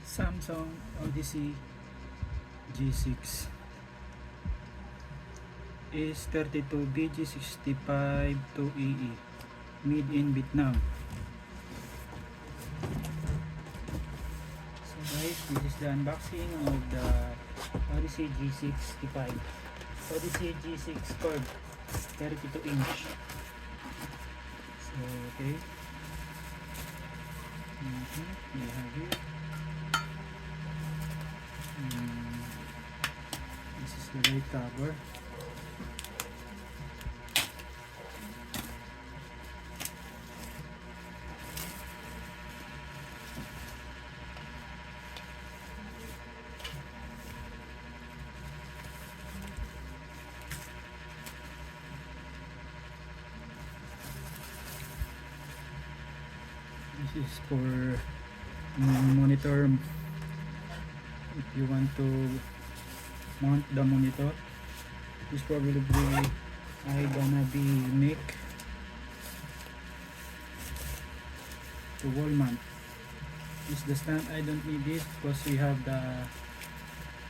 Samsung Odyssey G6 is 32BG65-2EE, made in Vietnam. So guys, this is the unboxing of the Odyssey G65. Odyssey G6 curved 32 inch. So okay, we have it. This is the right cover. This is for monitor. If you want to mount the monitor, this probably I gonna be make to wall mount. This the stand. I don't need this because we have the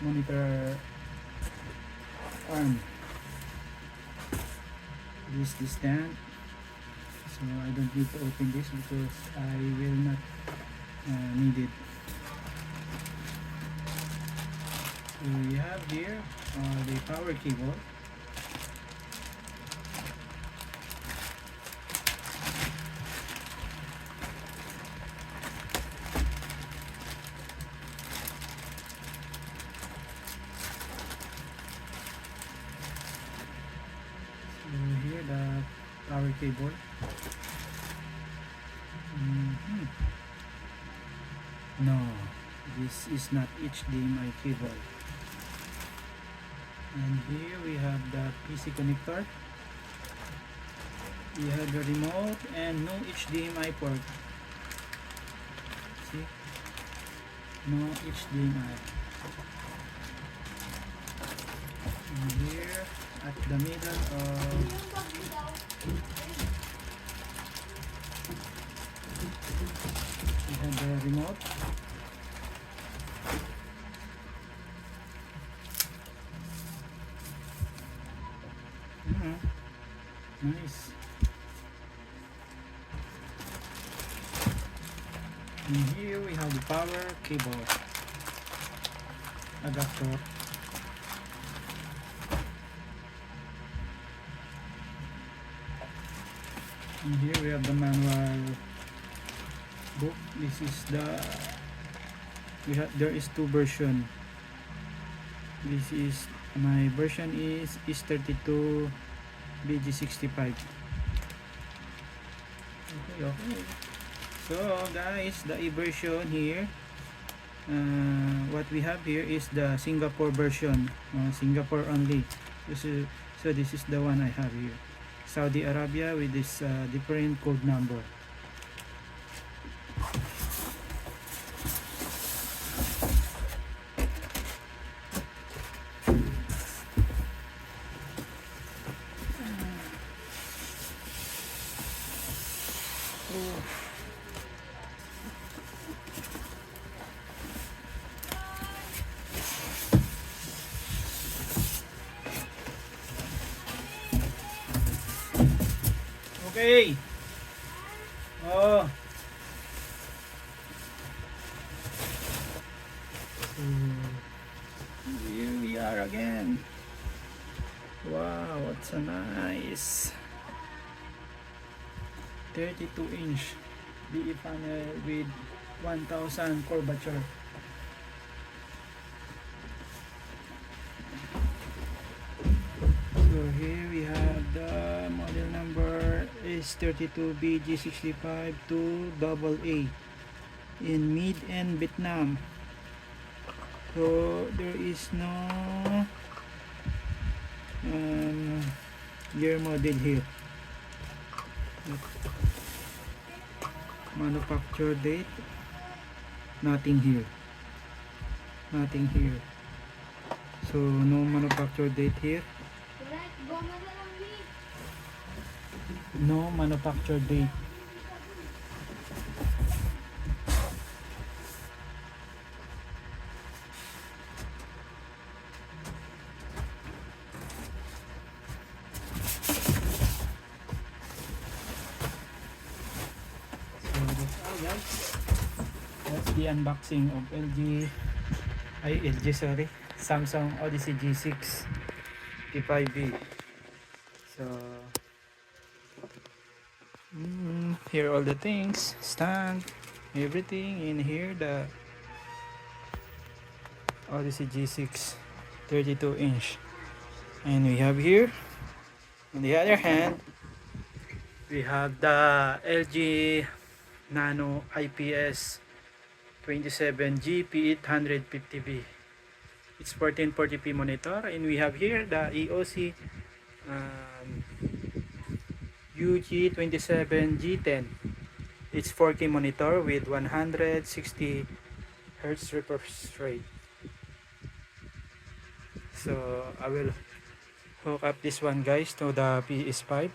monitor arm. This the stand, so I don't need to open this because I will not need it. So we have here the power cable. So here the power cable. No, this is not HDMI cable. And here we have the PC connector. We have the remote and no HDMI port. See? No HDMI. And here at the middle of we have the remote. Nice. And here we have the power cable adapter. And here we have the manual book. This is the there is two version. This is my version is 32 BG65. Okay. So guys, the version here, what we have here is the Singapore version, Singapore only. So this is the one I have here. Saudi Arabia with this different code number. Okay. Oh. Here we are again. Wow, it's so nice. 32 inch BE panel with 1000 curvature. So here we have the model number is 32BG65-2AA in mid and Vietnam. So there is no year model here. Manufacture date, nothing here. So no manufacture date here. No manufacture date. the unboxing of LG, Samsung Odyssey G6 P5B. So here are all the things, stand, everything in here. The Odyssey G6 32-inch, and we have here on the other hand we have the LG Nano IPS 27G P850B. It's 1440p monitor, and we have here the EOC UG27G10. It's 4K monitor with 160 Hz refresh rate. So I will hook up this one, guys, to the PS5.